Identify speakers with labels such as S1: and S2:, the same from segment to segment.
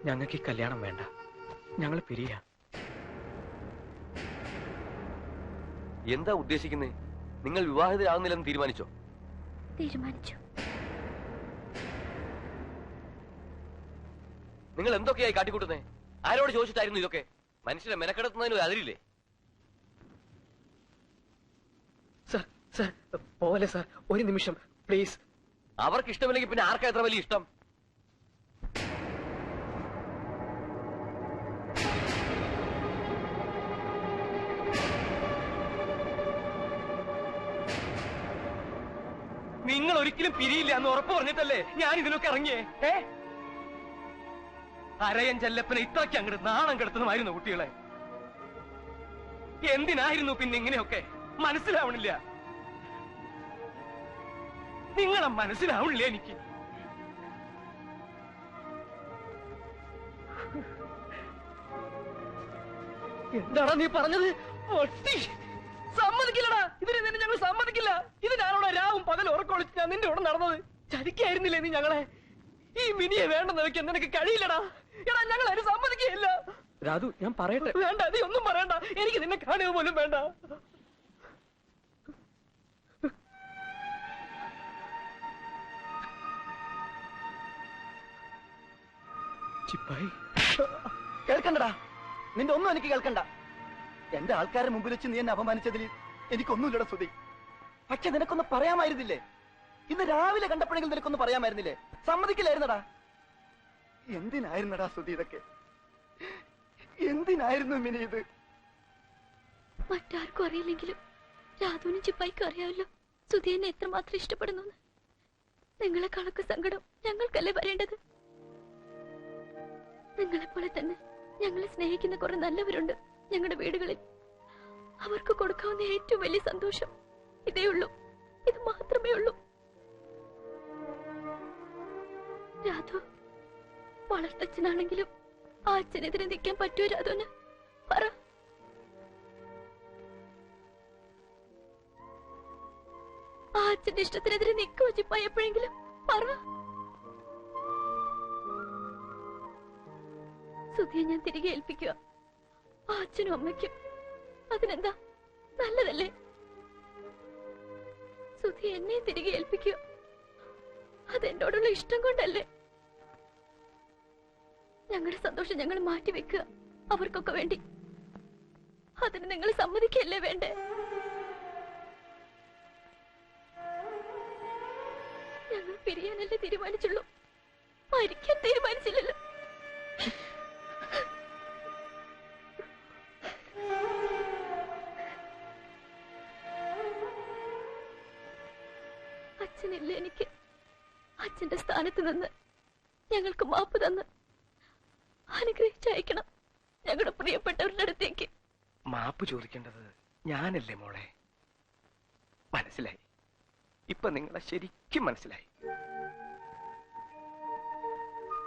S1: ഞങ്ങൾക്ക് ഈ കല്യാണം വേണ്ട, ഞങ്ങൾ പിരിയാ.
S2: എന്താ ഉദ്ദേശിക്കുന്നേ? നിങ്ങൾ വിവാഹിതരാകുന്നില്ലെന്ന് തീരുമാനിച്ചോ?
S3: തീരുമാനിച്ചു.
S2: നിങ്ങൾ എന്തൊക്കെയായി കാട്ടിക്കൂട്ടുന്നേ? ആരോട് ചോദിച്ചിട്ടായിരുന്നു ഇതൊക്കെ? മനുഷ്യരെ മെനക്കെടുത്തുന്നതിന് അതിരില്ലേ?
S1: സർ സർ പോലെ സർ, ഒരു നിമിഷം പ്ലീസ്.
S2: അവർക്ക് ഇഷ്ടമില്ലെങ്കിൽ പിന്നെ ആർക്കാ എത്ര വലിയ ഇഷ്ടം? നിങ്ങൾ ഒരിക്കലും പിരിയില്ല എന്ന് ഉറപ്പ് പറഞ്ഞിട്ടല്ലേ ഞാൻ ഇതിനൊക്കെ ഇറങ്ങിയേ? അരയൻ ചെല്ലപ്പനെ ഇത്രയ്ക്ക് അങ്ങോട്ട് നാണം കെടുത്തുന്നതായിരുന്നു കുട്ടികളെ. എന്തിനായിരുന്നു പിന്നെ ഇങ്ങനെയൊക്കെ? മനസ്സിലാവണില്ല, നിങ്ങളെ മനസ്സിലാവണില്ല എനിക്ക്.
S1: എന്താടാ നീ പറഞ്ഞത്? സമ്മതിക്കില്ലടാ, ഇതിന് നിന്നെ ഞങ്ങൾ സമ്മതിക്കില്ല. ഇത് ഞാനോടെ രാവും പകൽ ഉറക്കൊളിച്ച് ഞാൻ നിന്റെ കൂടെ നടന്നത്. ചതിക്കായിരുന്നില്ലേ നീ ഞങ്ങളെ? ഈ മിനിയെ വേണ്ടെന്ന് വെക്കാൻ നിനക്ക് കഴിയില്ലടാ. എടാ ഞങ്ങൾ അതിന് സമ്മതിക്കുകയില്ല. രാധു, ഞാൻ പറയട്ടെ. വേണ്ട, നീ ഒന്നും പറയണ്ട. എനിക്ക് നിന്നെ കാണുക പോലും വേണ്ട. ചിപ്പായി,
S4: കേൾക്കണ്ടടാ, നിന്റെ ഒന്നും എനിക്ക് കേൾക്കണ്ട. എന്റെ ആൾക്കാരുടെ മുമ്പിൽ വെച്ച് നീ എന്നെ അപമാനിച്ചതിൽ എനിക്കൊന്നുമില്ലടാ സുധി. പക്ഷെ നിനക്കൊന്ന് പറയാമായിരുന്നില്ലേ? ഇന്ന് രാവിലെ കണ്ടപ്പോഴെങ്കിലും നിനക്കൊന്ന് പറയാമായിരുന്നില്ലേ? സമ്മതിക്കില്ലായിരുന്നടാ. എന്തിനായിരുന്നടാ സുധി ഇതൊക്കെ? എന്തിനായിരുന്നു മിനി ഇത്?
S3: മറ്റാർക്കും അറിയില്ലെങ്കിലും രാധുവിനും ചിപ്പായിക്കും അറിയാമല്ലോ സുധി എന്നെ എത്രമാത്രം ഇഷ്ടപ്പെടുന്നു. നിങ്ങളെക്കാളൊക്കെ സങ്കടം ഞങ്ങൾക്കല്ലേ വരേണ്ടത്? നിങ്ങളെപ്പോലെ തന്നെ ഞങ്ങളെ സ്നേഹിക്കുന്ന കുറെ നല്ലവരുണ്ട് ഞങ്ങളുടെ വീടുകളിൽ. അവർക്ക് കൊടുക്കാവുന്ന ഏറ്റവും വലിയ സന്തോഷം ഇതേ ഉള്ളൂ, ഇത് മാത്രമേ ഉള്ളൂ. രാധു വളർത്തച്ഛനാണെങ്കിലും ആ അച്ഛനെതിരെ നിൽക്കാൻ പറ്റുമോ രാധുവിന്? പറ. ആ അച്ഛന്റെ ഇഷ്ടത്തിനെതിരെ നിൽക്കുമോ ചിപ്പായി എപ്പോഴെങ്കിലും? പറ. സുധിയെ ഞാൻ തിരികെ ഏൽപ്പിക്കുക ആ അച്ഛനും അമ്മയ്ക്കും. അതിനെന്താ, നല്ലതല്ലേ? സുധി എന്നെ തിരികെ ഏൽപ്പിക്കുക, അതെന്നോടുള്ള ഇഷ്ടം കൊണ്ടല്ലേ? ഞങ്ങളുടെ സന്തോഷം ഞങ്ങൾ മാറ്റിവെക്കുക അവർക്കൊക്കെ വേണ്ടി. അതിന് നിങ്ങൾ സമ്മതിക്കല്ലേ വേണ്ടേ? ഞങ്ങൾ പിരിയാനല്ലേ തീരുമാനിച്ചുള്ളൂ, മരിക്കാൻ തീരുമാനിച്ചില്ലല്ലോ. അച്ഛനില്ല എനിക്ക്. അച്ഛന്റെ സ്ഥാനത്ത് നിന്ന് ഞങ്ങൾക്ക് മാപ്പ് തന്ന് അനുഗ്രഹിച്ചയക്കണം ഞങ്ങളുടെ പ്രിയപ്പെട്ടവരുടെ അടുത്തേക്ക്.
S1: മാപ്പ് ചോദിക്കേണ്ടത് ഞാനല്ലേ മോളെ? മനസ്സിലായി, ഇപ്പൊ നിങ്ങളെ ശരിക്കും മനസ്സിലായി.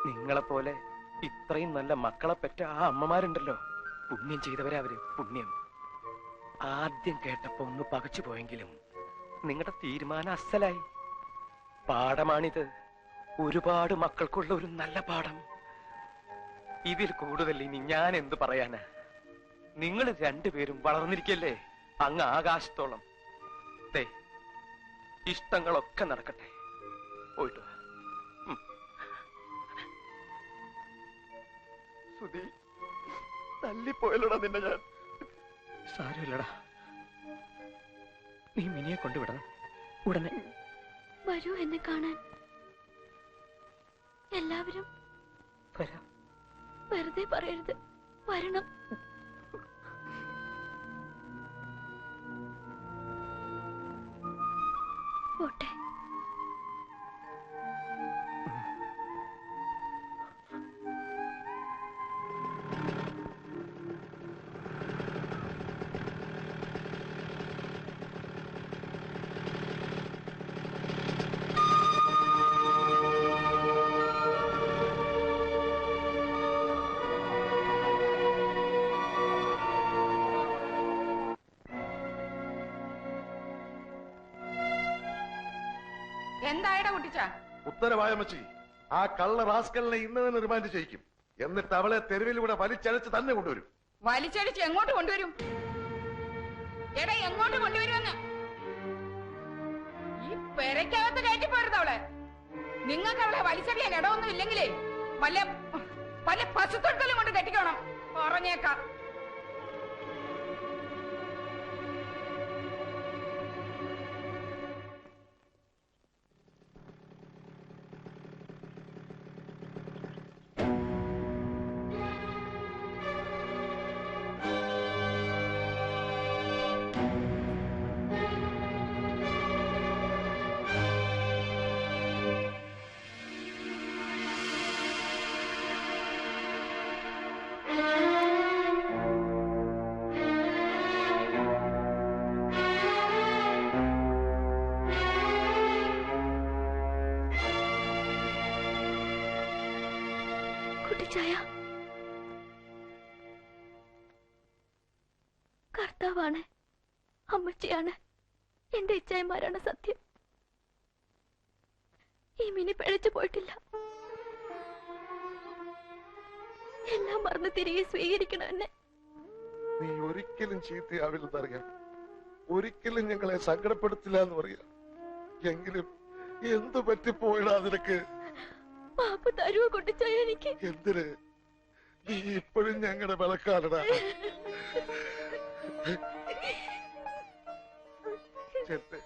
S1: നിങ്ങളെപ്പോലെ ഇത്രയും നല്ല മക്കളെ പെറ്റ ആ അമ്മമാരുണ്ടല്ലോ, പുണ്യം ചെയ്തവരാ അവര്. പുണ്യം. ആദ്യം കേട്ടപ്പോ ഒന്ന് പകച്ചു പോയെങ്കിലും നിങ്ങളുടെ തീരുമാനം അസലായി. പാഠമാണിത്, ഒരുപാട് മക്കൾക്കുള്ള ഒരു നല്ല പാഠം. ഇതിൽ കൂടുതൽ ഇനി ഞാൻ എന്ത് പറയാനാ? നിങ്ങൾ രണ്ടുപേരും വളർന്നിരിക്കല്ലേ അങ്ങ് ആകാശത്തോളം. ദേ, ഇഷ്ടങ്ങളൊക്കെ നടക്കട്ടെ. പോയിട്ട് വാ.
S4: സുധി, തല്ലിപ്പോയല്ലോടാ നിന്നെ ഞാൻ.
S1: സാരമില്ലടാ, നീ മിനിയെ കൊണ്ടുവിടണം ഉടനെ.
S3: വരൂ എന്നെ കാണാൻ. എല്ലാവരും
S1: വരാം.
S3: വെറുതെ പറയരുത്, വരണം. പോട്ടെ.
S5: എന്തായടാ കുട്ടിച്ച?
S6: ഉത്തരവായ മച്ചി, ആ കള്ള റാസ്കലിനെ ഇന്ന് തന്നെ റിമാൻഡ് ചെയ്യിക്കും.
S5: എന്നിട്ട് അവളെ തെരുവിലൂടെ വലിച്ചഴച്ച് തന്നെ കൊണ്ടുവരും.
S6: വലിച്ചടിച്ച് എങ്ങോട്ട് കൊണ്ടുവരും? എടാ എങ്ങോട്ട് കൊണ്ടുവരുമെന്ന്? ഈ പെരക്കകത്ത് കയറ്റി പോരുത് അവളെ. നിങ്ങൾക്ക് അവളെ വലിച്ചെറിയാൻ ഇടമൊന്നും ഇല്ലെങ്കിലേ വല്ല പശുത്തൊഴുത്തലും കൊണ്ട് കെട്ടിക്കണം. പറഞ്ഞേക്കാം.
S3: കുട്ടിച്ചായ, കർത്താവാണ്, അമ്മച്ചിയാണ്, എന്റെ ഇച്ഛായന്മാരാണ് സത്യം. ഈ മിനി പിഴച്ചു പോയിട്ടില്ല. എല്ലാം മറന്ന് തിരികെ സ്വീകരിക്കണം എന്നെ.
S5: നീ ഒരിക്കലും ചീത്തയാവില്ലെന്നറിയാം, ഒരിക്കലും ഞങ്ങളെ സങ്കടപ്പെടുത്തില്ല എന്ന് പറയാം. എങ്കിലും എന്ത് പറ്റിപ്പോയിടാ നിനക്ക്?
S3: പാപ്പ തരുവോ കുട്ടിച്ചായ എനിക്ക്?
S5: എന്തിന്? നീ ഇപ്പോഴും ഞങ്ങളുടെ വിളക്കാലടാ. ചെത്ത്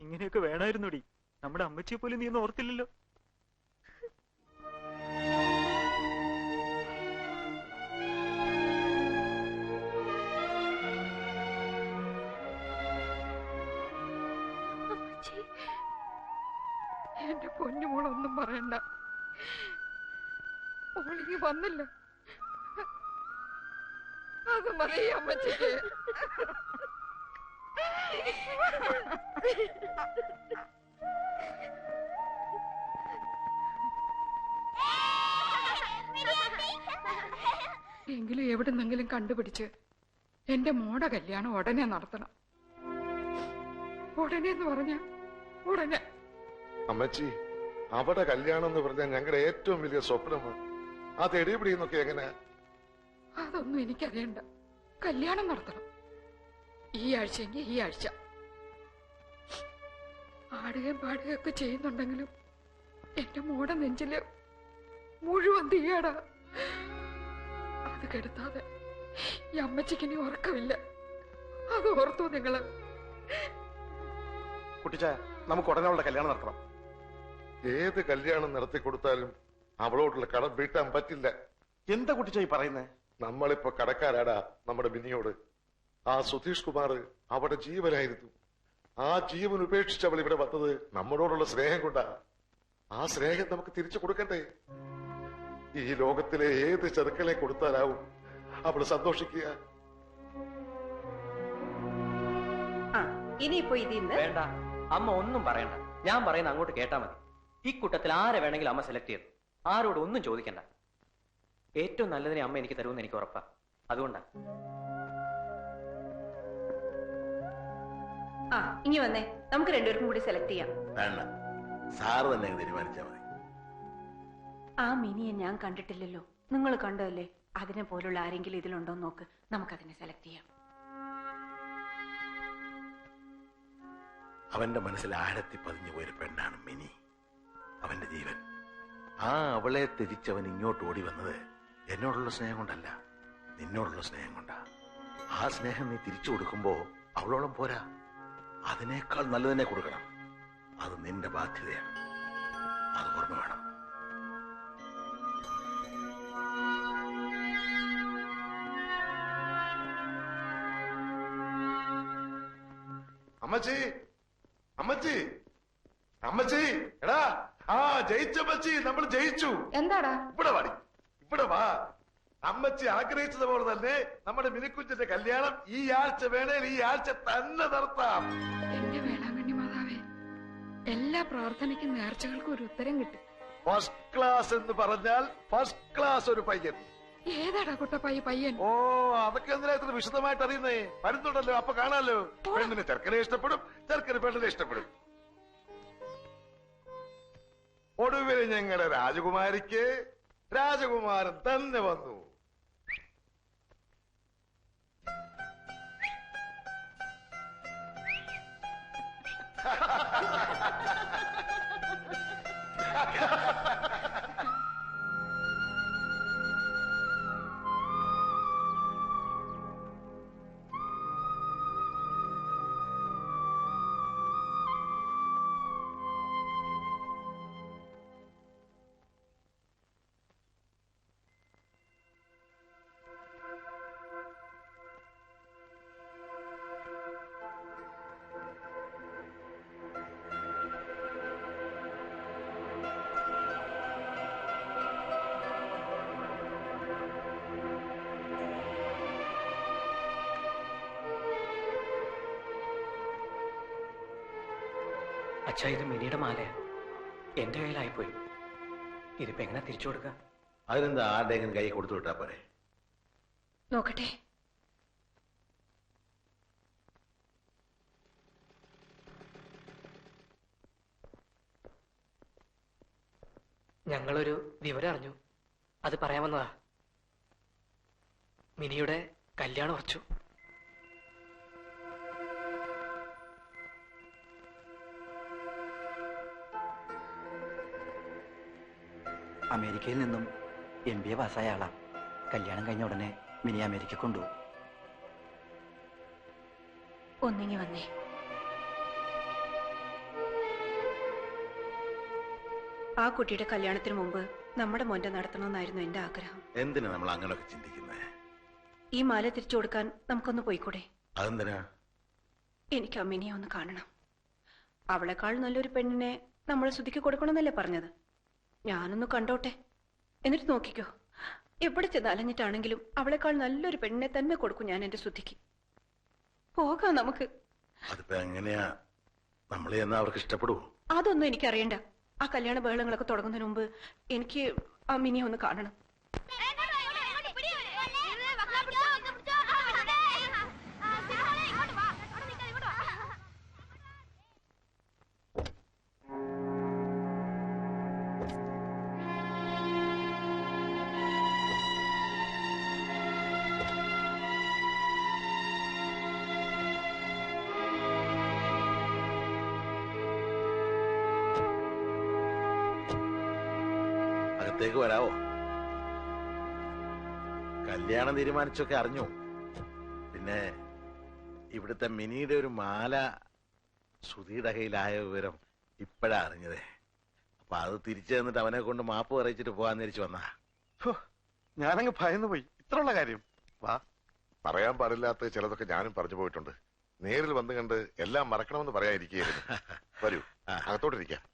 S7: ഇങ്ങനെയൊക്കെ വേണമായിരുന്നുടി. നമ്മുടെ അമ്മച്ചിയെ പോലും നീ ഒന്നും ഓർത്തില്ലല്ലോ.
S6: എന്റെ പൊന്നുമോളൊന്നും പറയണ്ട. ഓളിങ്ങി വന്നില്ല, അത് മതി അമ്മച്ചിക്ക്. എങ്കിലും എവിടുന്നെങ്കിലും കണ്ടുപിടിച്ച് എന്റെ മോടെ കല്യാണം ഉടനെ നടത്തണം. ഉടനെ എന്ന് പറഞ്ഞ ഉടനെ.
S5: അമ്മച്ചി, അവിടെ കല്യാണം എന്ന് പറഞ്ഞാൽ ഞങ്ങളുടെ ഏറ്റവും വലിയ സ്വപ്നമാണ്. അത് എടിപിടിയെന്നൊക്കെ എങ്ങനെ?
S6: അതൊന്നും എനിക്കറിയണ്ട. കല്യാണം നടത്തണം. ഈ ആഴ്ചയെങ്കിൽ ഈ ആഴ്ച. ആടുകയും പാടുകയൊക്കെ ചെയ്യുന്നുണ്ടെങ്കിലും എന്റെ മോടെ നെഞ്ചില് മുഴുവൻ തീയാടാ. അത് കെടുത്താതെ ഈ അമ്മച്ചിക്ക് ഇനി ഉറക്കമില്ല. അത് ഓർത്തു നിങ്ങള്?
S4: കുട്ടിച്ചായ, നമുക്ക് ഉടനെ അവളുടെ കല്യാണം നടത്തണം.
S5: ഏത് കല്യാണം നടത്തി കൊടുത്താലും അവളോടുള്ള കടം വീട്ടാൻ പറ്റില്ല.
S4: എന്താ കുട്ടിച്ചായി പറയുന്നേ?
S5: നമ്മളിപ്പോ കടക്കാരാടാ നമ്മുടെ മിനിയോട്. ആ സുധീഷ് കുമാർ അവിടെ ജീവനായിരുന്നു. ആ ജീവൻ ഉപേക്ഷിച്ച് അവൾ ഇവിടെ വന്നത് നമ്മളോടുള്ള സ്നേഹം കൊണ്ടാ. ആ സ്നേഹം നമുക്ക് തിരിച്ചു കൊടുക്കണ്ടേ? ഈ ലോകത്തിലെ ഏത് ചെറുക്കനെ കൊടുത്താലാവും അവള് സന്തോഷിക്കുക.
S8: ഇനിയിപ്പോ ഇതിന്ന്
S1: വേണ്ട, അമ്മ ഒന്നും പറയണ്ട. ഞാൻ പറയുന്ന അങ്ങോട്ട് കേട്ടാ മതി. ഈ കൂട്ടത്തിൽ ആരെ വേണമെങ്കിലും അമ്മ സെലക്ട് ചെയ്തു. ആരോടും ഒന്നും ചോദിക്കണ്ട. ഏറ്റവും നല്ലതിനെ അമ്മ എനിക്ക് തരുമെന്ന് എനിക്ക് ഉറപ്പാ. അതുകൊണ്ടാ.
S8: ഇനി വന്നേ, നമുക്ക് രണ്ടുപേർക്കും കൂടി സെലക്ട് ചെയ്യാം.
S9: വേണ്ട, സാറ് തന്നെ തീരുമാനിച്ചാൽ മതി.
S8: ആ മിനിയെ ഞാൻ കണ്ടിട്ടില്ലല്ലോ. നിങ്ങൾ കണ്ടതല്ലേ? അതിനെ പോലുള്ള ആരെങ്കിലും ഇതിലുണ്ടോ നോക്ക്. നമുക്കതിനെ സെലക്ട് ചെയ്യാം.
S9: അവന്റെ മനസ്സിൽ ആഴത്തി പതിഞ്ഞു പോയൊരു പെണ്ണാണ് മിനി, അവന്റെ ജീവൻ. ആ അവളെ തിരിച്ചവൻ ഇങ്ങോട്ട് ഓടി വന്നത് എന്നോടുള്ള സ്നേഹം കൊണ്ടല്ല, നിന്നോടുള്ള സ്നേഹം കൊണ്ടാ. ആ സ്നേഹം നീ തിരിച്ചു കൊടുക്കുമ്പോ അവളോളം പോരാ, അതിനേക്കാൾ നല്ലതിനെ കൊടുക്കണം. അത് നിന്റെ ബാധ്യതയാണ്. അത് ഓർമ്മ വേണം.
S5: അമ്മച്ചി, അമ്മച്ചി, അമ്മച്ചി, എടാ, ആ ജയിച്ചമ്മച്ചി, നമ്മൾ ജയിച്ചു.
S6: എന്താടാ?
S5: ഇവിടെ വാടി, ഇവിടെ വാ. അമ്മച്ചി ആഗ്രഹിച്ചതുപോലെ തന്നെ നമ്മുടെ മിനിക്കുഞ്ഞിന്റെ കല്യാണം ഈ ആഴ്ച വേണേൽ ഈ ആഴ്ച തന്നെ നടത്താം.
S6: എന്റെ വേളാങ്കണ്ണി മാതാവേ, എല്ലാ പ്രാർത്ഥനയ്ക്കും നേർച്ചകൾക്കും ഒരു ഉത്തരം കിട്ടും.
S5: ഫസ്റ്റ് ക്ലാസ് എന്ന് പറഞ്ഞാൽ ഫസ്റ്റ് ക്ലാസ് ഒരു പയ്യൻ.
S6: ഏതാടാ കുട്ടപ്പായി പയ്യൻ?
S5: ഓ, അതൊക്കെ എന്തിനാ ഇത്ര വിശദമായിട്ട് അറിയുന്നേ? വരുന്നുണ്ടല്ലോ, അപ്പൊ കാണാലോ. പെണ്ണിന് ചെറുക്കനെ ഇഷ്ടപ്പെടും, ചെറുക്കന് പെണ്ണിനെ ഇഷ്ടപ്പെടും. ഒടുവിൽ ഞങ്ങളുടെ രാജകുമാരിക്ക് രാജകുമാരൻ തന്നെ വന്നു.
S1: അച്ഛാ, ഇത് മിനിയുടെ മാലയാ. എന്റെ കയ്യിലായിപ്പോയി. ഇതിപ്പോ എങ്ങനെ തിരിച്ചു കൊടുക്കുക?
S9: അതിനെന്താ ആരുടെയെങ്കിലും കൈ കൊടുത്തു വിട്ടാ പോരെ?
S8: നോക്കട്ടെ.
S1: ഞങ്ങളൊരു വിവരം അറിഞ്ഞു. അത് പറയാമെന്നതാ. മിനിയുടെ കല്യാണം ഉറച്ചു.
S4: അമേരിക്കയിൽ നിന്നും MBA പാസ്സായ ആളാ. കല്യാണം കഴിഞ്ഞ ഉടനെ മിനി അമേരിക്ക കൊണ്ടുപോകും.
S8: ഒന്നിങ്ങി വന്നേ. ആ കുട്ടിയുടെ കല്യാണത്തിന് മുമ്പ് നമ്മുടെ മോന്റെ നടത്തണമെന്നായിരുന്നു എന്റെ ആഗ്രഹം.
S9: എന്തിനാ നമ്മൾ അങ്ങനെയൊക്കെ ചിന്തിക്കുന്നേ?
S8: ഈ മാല തിരിച്ചു കൊടുക്കാൻ നമുക്കൊന്ന് പോയിക്കൂടെ?
S9: അതെന്തിനാ?
S8: എനിക്ക് അമ്മിനിയെ ഒന്ന് കാണണം. അവളെക്കാൾ നല്ലൊരു പെണ്ണിനെ നമ്മളെ ശ്രുതിക്ക് കൊടുക്കണമെന്നല്ലേ പറഞ്ഞത്? ഞാനൊന്ന് കണ്ടോട്ടെ, എന്നിട്ട് നോക്കിക്കോ. എവിടെ ചെന്ന് അലഞ്ഞിട്ടാണെങ്കിലും അവളെക്കാൾ നല്ലൊരു പെണ്ണിനെ തന്നെ കൊടുക്കും ഞാൻ എന്റെ ശ്രുതിക്ക്. പോകാം നമുക്ക്.
S9: അതിപ്പോ എങ്ങനെയാ? നമ്മൾ ചെന്നാ അവർക്ക് ഇഷ്ടപ്പെടുവോ?
S8: അതൊന്നും എനിക്കറിയണ്ട. ആ കല്യാണ ബഹളങ്ങളൊക്കെ തുടങ്ങുന്നതിന് മുമ്പ് എനിക്ക് അമ്മിനിയെ ഒന്ന് കാണണം.
S9: അകത്തേക്ക് വരാവോ? കല്യാണം തീരുമാനിച്ചൊക്കെ അറിഞ്ഞു. പിന്നെ ഇവിടുത്തെ മിനിയുടെ ഒരു മാല ശ്രുതിയുടെ കയ്യിലായ വിവരം ഇപ്പോഴാ അറിഞ്ഞതേ. അപ്പൊ അത് തിരിച്ചു തന്നിട്ട് അവനെ കൊണ്ട് മാപ്പ് പറയിച്ചിട്ട് പോകാന്ന് തിരിച്ചു വന്നാ.
S5: ഞാനങ്ങ് ഭയന്നു പോയി. ഇത്രയുള്ള കാര്യം. വാ, പറയാൻ പാടില്ലാത്ത ചിലതൊക്കെ ഞാനും പറഞ്ഞു പോയിട്ടുണ്ട്. നേരിൽ വന്നു കണ്ട് എല്ലാം മറക്കണമെന്ന് പറയാതിരിക്കുകയായിരുന്നു. വരൂ, അകത്തോട്ടിരിക്കാം.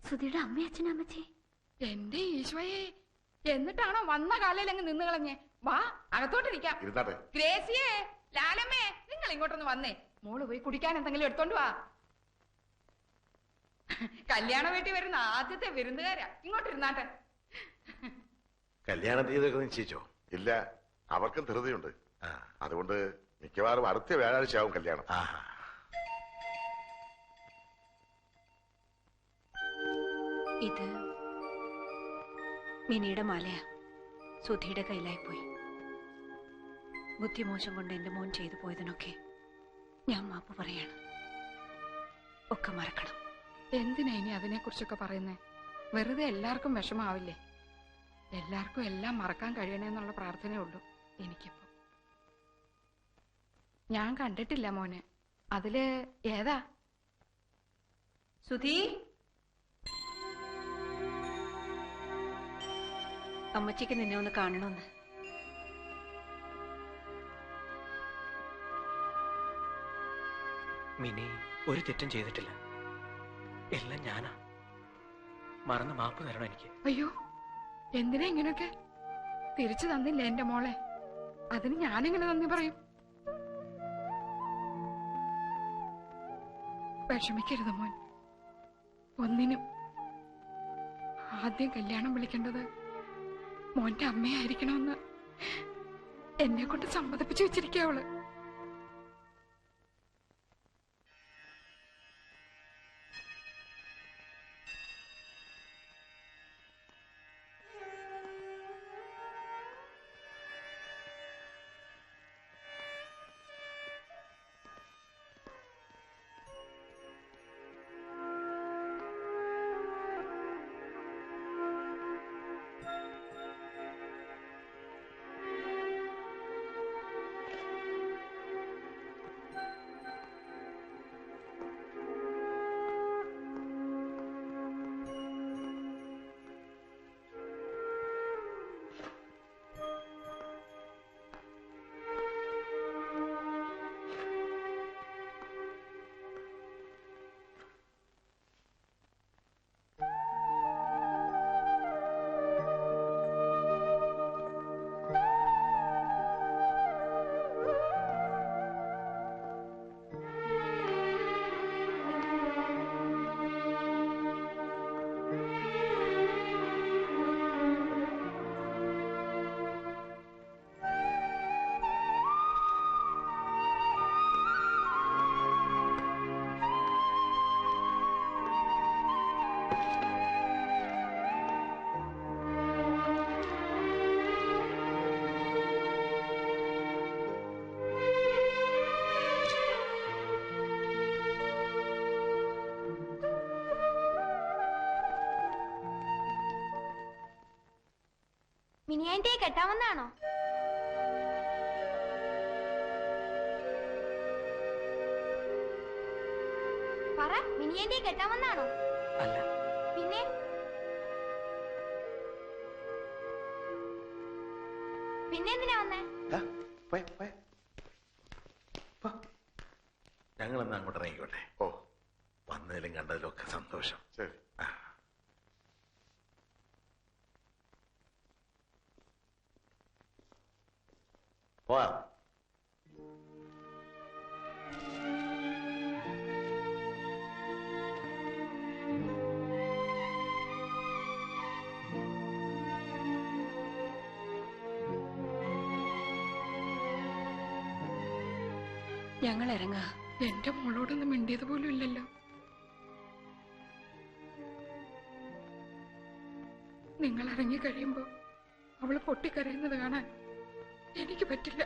S3: സുധിയുടെ അമ്മ അച്ഛനമ്മച്ചി.
S6: എന്റെ ഈശോയെ, എന്നിട്ടാണോ വന്ന കാലയിൽ അങ്ങ് നിന്ന് കളഞ്ഞേ? വാ, അകത്തോട്ടിരിക്കാം. ഗ്രേസിയേ, ലാലമ്മേ, നിങ്ങൾ ഇങ്ങോട്ടൊന്ന് വന്നേ. മോള് പോയി കുടിക്കാൻ എന്തെങ്കിലും എടുത്തോണ്ട് വാ. കല്യാണ വീട്ടിൽ വരുന്ന ആദ്യത്തെ വിരുന്നുകാരാ. ഇങ്ങോട്ടിരുന്നാട്ടെ.
S9: കല്യാണ തീയതിയൊക്കെ നിശ്ചയിച്ചോ?
S5: ഇല്ല, അവർക്കും ധൃതിയുണ്ട്. അതുകൊണ്ട് മിക്കവാറും അടുത്ത വ്യാഴാഴ്ച ആവും കല്യാണം.
S8: ഇത് മിനിയുടെ മാലയാ. സുധിയുടെ കയ്യിലായി പോയി. ബുദ്ധിമോശം കൊണ്ട് എന്റെ മോൻ ചെയ്തു പോയതിനൊക്കെ ഞാൻ മാപ്പ് പറയാണ്. ഒക്കെ മറക്കണം.
S6: എന്തിനാ ഇനി അതിനെ കുറിച്ചൊക്കെ പറയുന്നേ? വെറുതെ എല്ലാവർക്കും വിഷമാവില്ലേ? എല്ലാവർക്കും എല്ലാം മറക്കാൻ കഴിയണേന്നുള്ള പ്രാർത്ഥനയേ ഉള്ളൂ എനിക്കിപ്പോ. ഞാൻ കണ്ടിട്ടില്ല മോനെ. അതില് ഏതാ?
S8: സുധി, അമ്മച്ചിക്ക് നിന്നെ ഒന്ന് കാണണമെന്ന്.
S1: മിനി ഒരു തെറ്റും ചെയ്തിട്ടില്ല. എല്ലാം ഞാനാ. മറന്ന് മാപ്പ് തരണം എനിക്ക്.
S6: അയ്യോ, എന്തിനാ ഇങ്ങനൊക്കെ? തിരിച്ചു തന്നില്ല എന്റെ മോളെ. അതിന് ഞാനെങ്ങനെ നന്ദി പറയും? വിഷമിക്കരുത് മോൻ, ഒന്നിനും. ആദ്യം കല്യാണം വിളിക്കേണ്ടത് മോന്റെ അമ്മയായിരിക്കണമെന്ന് എന്നെ കൊണ്ട് സമ്മതിപ്പിച്ചു വെച്ചിരിക്കുക അവള്.
S10: മിനിയാൻറ്റിയെ കെട്ടാമെന്നാണോ? പറ, മിനിയാൻറ്റിയെ കെട്ടാമെന്നാണോ?
S1: അല്ല.
S10: പിന്നെ എന്തിനാ വന്നേ?
S9: ഞങ്ങളെന്നാ അങ്ങോട്ട് ഇറങ്ങിക്കോട്ടെ. ഓ, വന്നതിലും കണ്ടതിലും ഒക്കെ സന്തോഷം.
S5: ശരി.
S9: പോവാം.
S8: ഞങ്ങൾ ഇറങ്ങാ.
S6: എന്റെ മോളോടൊന്നും മിണ്ടിയത് പോലും ഇല്ലല്ലോ. നിങ്ങൾ ഇറങ്ങി കഴിയുമ്പോ അവള് പൊട്ടിക്കരയുന്നത് കാണാൻ എനിക്ക് പറ്റില്ല.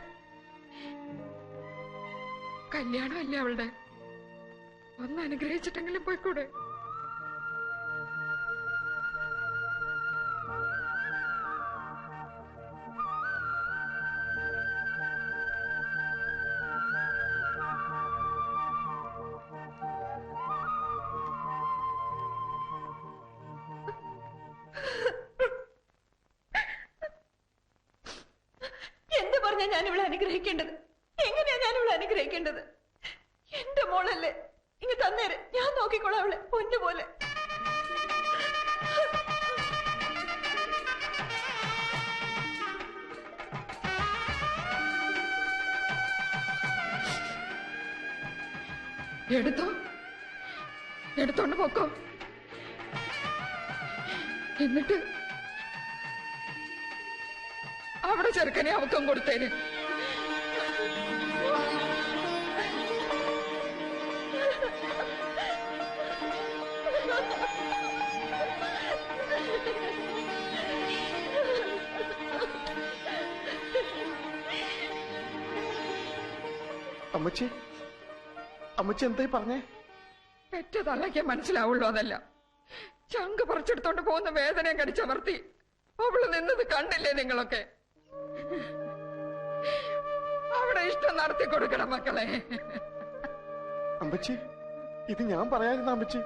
S6: കല്യാണമല്ലേ അവളുടെ, ഒന്ന് അനുഗ്രഹിച്ചിട്ടെങ്കിലും പോയിക്കൂടെ?
S8: എന്ത് പറഞ്ഞാ ഞാനിവളെ അനുഗ്രഹിക്കേണ്ടത്? എങ്ങനെയാ ഞാനിവളെ അനുഗ്രഹിക്കേണ്ടത്? എന്റെ മോളല്ലേ, ഇങ്ങ് തന്നേര്, ഞാൻ നോക്കിക്കോളാം അവളെ പൊന്നുപോലെ.
S6: എടുത്തോണ്ട് പോക്കോ. എന്നിട്ട് അവിടെ ചെറുക്കനെ അവക്കം കൊടുത്തേന്.
S4: അമ്മച്ചി, അമ്മച്ചി എന്തായി പറഞ്ഞേ?
S6: പെറ്റ തള്ളയ്ക്ക് മനസ്സിലാവുള്ളൂ അതല്ല. ചങ്ക് പറിച്ചെടുത്തോണ്ട് പോകുന്ന വേദനയും കടിച്ചമർത്തി അവള് നിന്നത് കണ്ടില്ലേ നിങ്ങളൊക്കെ? അവിടെ ഇഷ്ടം നടത്തി കൊടുക്കണം മക്കളെ.
S4: അമ്മച്ചി, ഇത് ഞാൻ പറയാതിരുന്ന അമ്മച്ചി.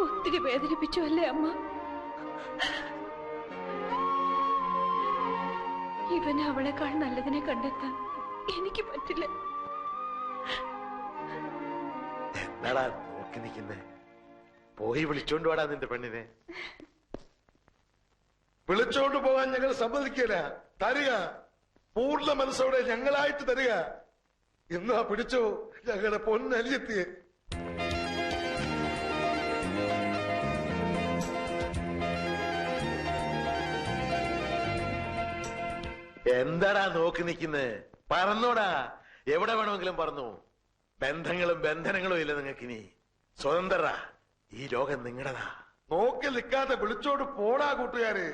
S8: ഒത്തിരി വേദനിപ്പിച്ചു അല്ലേ അമ്മ? ഇവന് അവളെക്കാൾ നല്ലതിനെ കണ്ടെത്താൻ എനിക്ക് പറ്റില്ല.
S9: എന്താടാ നോക്കി നിൽക്കുന്നേ? പോയി വിളിച്ചോണ്ട് വാടാ നിന്റെ പെണ്ണിനെ.
S5: വിളിച്ചോണ്ട് പോകാൻ ഞങ്ങൾ സമ്മതിക്കില്ല. തരിക, പൂർണ്ണ മനസ്സോടെ ഞങ്ങളായിട്ട് തരിക. എന്നാ പിടിച്ചോ ഞങ്ങളുടെ പൊന്നലിയെത്തിയെ.
S9: എന്താടാ നോക്കി നിൽക്കുന്നേ? പറന്നോടാ, എവിടെ വേണമെങ്കിലും പറന്നു. ബന്ധങ്ങളും ബന്ധനങ്ങളും ഇല്ല നിങ്ങൾക്കിനി. സ്വതന്ത്ര, ഈ ലോകം നിങ്ങളുടെതാ.
S5: നോക്കി നിൽക്കാതെ വിളിച്ചോണ്ട് പോടാ കൂട്ടുകാര്.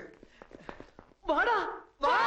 S1: വാടാ വാ.